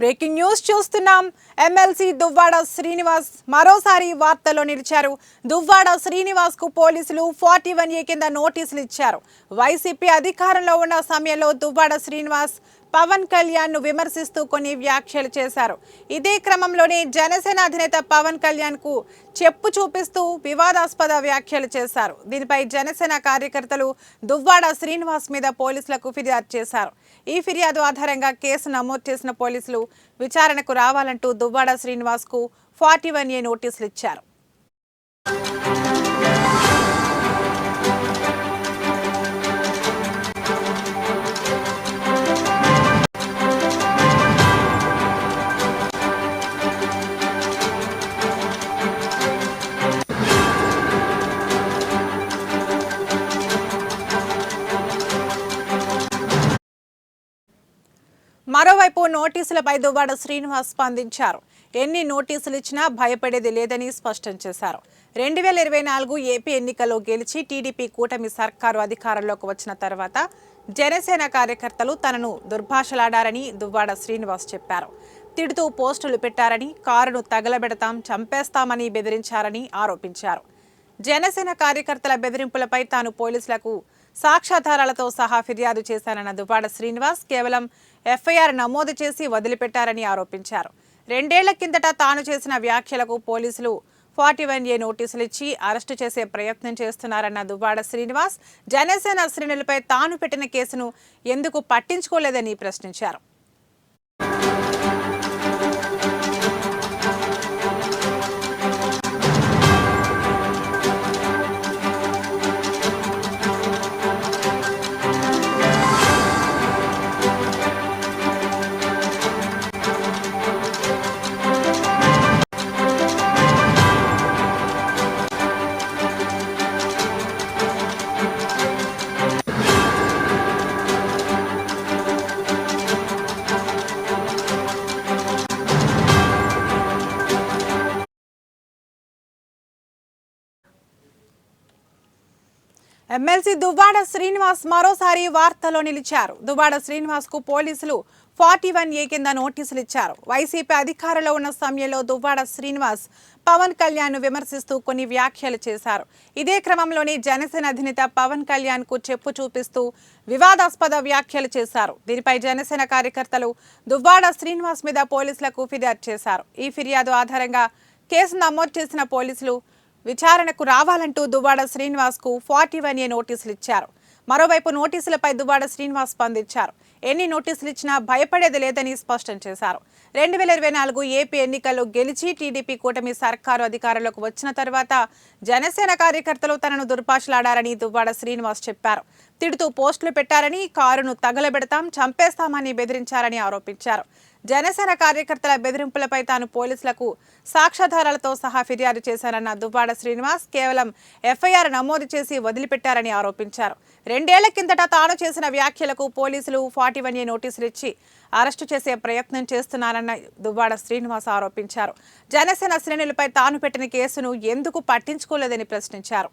Breaking news చూస్తున్నాం. MLC Duvvada Srinivas మరోసారి వార్తల్లో నిలిచారు. దువ్వాడ శ్రీనివాస్ కు పోలీసులు 41A కింద నోటీసులు ఇచ్చారు. వైసీపీ అధికారంలో ఉన్న సమయంలో దువ్వాడ శ్రీనివాస్ పవన్ కళ్యాణ్ ను విమర్శిస్తూ కొన్ని వ్యాఖ్యలు చేశారు. ఇదే క్రమంలోనే జనసేన అధినేత పవన్ కళ్యాణ్ కు చెప్పు చూపిస్తూ వివాదాస్పద వ్యాఖ్యలు చేశారు. దీనిపై జనసేన కార్యకర్తలు దువ్వాడ శ్రీనివాస్ మీద పోలీసులకు ఫిర్యాదు చేశారు. ఈ ఫిర్యాదు ఆధారంగా కేసు నమోదు చేసిన పోలీసులు విచారణకు రావాలంటూ దువ్వాడ శ్రీనివాస్ కు 41A నోటీసులు ఇచ్చారు. మరోవైపు నోటీసులపై దువ్వాడ శ్రీనివాస్ స్పందించారు. ఎన్ని నోటీసులు ఇచ్చినా భయపడేది లేదని స్పష్టం చేశారు. 2024 ఏపీ ఎన్నికల్లో గెలిచి టీడీపీ కూటమి సర్కారు అధికారంలోకి వచ్చిన తర్వాత జనసేన కార్యకర్తలు తనను దుర్భాషలాడారని దువ్వాడ శ్రీనివాస్ చెప్పారు. తిడుతూ పోస్టులు పెట్టారని, కారును తగలబెడతాం, చంపేస్తామని బెదిరించారని ఆరోపించారు. జనసేన కార్యకర్తల బెదిరింపులపై తాను పోలీసులకు సాక్ష్యాధారాలతో సహా ఫిర్యాదు చేశానన్న దువ్వాడ శ్రీనివాస్ కేవలం FIR నమోదు చేసి వదిలిపెట్టారని ఆరోపించారు. 2 ఏళ్ల కిందట తాను చేసిన వ్యాఖ్యలకు పోలీసులు 41A నోటీసులు ఇచ్చి అరెస్టు చేసే ప్రయత్నం చేస్తున్నారన్న దువ్వాడ శ్రీనివాస్ జనసేన శ్రేణులపై తాను పెట్టిన కేసును ఎందుకు పట్టించుకోలేదని ప్రశ్నించారు. ఎమ్మెల్సీ దువ్వాడ శ్రీనివాస్ మరోసారి వార్తల్లో నిలిచారు. దువ్వాడ శ్రీనివాస్ కు పోలీసులు 41A కింద నోటీసులు ఇచ్చారు. వైసీపీ అధికారంలో ఉన్న సమయంలో దువ్వాడ శ్రీనివాస్ పవన్ కళ్యాణ్ ను విమర్శిస్తూ కొన్ని వ్యాఖ్యలు చేశారు. ఇదే క్రమంలోనే జనసేన అధినేత పవన్ కళ్యాణ్ కు చెప్పు చూపిస్తూ వివాదాస్పద వ్యాఖ్యలు చేశారు. దీనిపై జనసేన కార్యకర్తలు దువ్వాడ శ్రీనివాస్ మీద పోలీసులకు ఫిర్యాదు చేశారు. ఈ ఫిర్యాదు ఆధారంగా కేసు నమోదు చేసిన పోలీసులు విచారణకు రావాలంటూ దువ్వాడ శ్రీనివాస్ కు 41A నోటీసులు ఇచ్చారు. మరోవైపు నోటీసులపై దువ్వాడ శ్రీనివాస్ స్పందించారు. ఎన్ని నోటీసులు ఇచ్చినా భయపడేది లేదని స్పష్టం చేశారు. 2024 ఏపీ ఎన్నికల్లో గెలిచి టీడీపీ కూటమి సర్కారు అధికారంలోకి వచ్చిన తర్వాత జనసేన కార్యకర్తలు తనను దుర్భాషలాడారని దువ్వాడ శ్రీనివాస్ చెప్పారు. తిడుతూ పోస్టులు పెట్టారని, కారును తగలబెడతాం, చంపేస్తామని బెదిరించారని ఆరోపించారు. జనసేన కార్యకర్తల బెదిరింపులపై తాను పోలీసులకు సాక్ష్యాధారాలతో సహా ఫిర్యాదు చేశానన్న దువ్వాడ శ్రీనివాస్ కేవలం FIR నమోదు చేసి వదిలిపెట్టారని ఆరోపించారు. 2 ఏళ్ల కిందట తాను చేసిన వ్యాఖ్యలకు పోలీసులు 41A నోటీసులు ఇచ్చి అరెస్టు చేసే ప్రయత్నం చేస్తున్నారన్న దువ్వాడ శ్రీనివాస్ ఆరోపించారు. జనసేన శ్రేణులపై తాను పెట్టిన కేసును ఎందుకు పట్టించుకోలేదని ప్రశ్నించారు.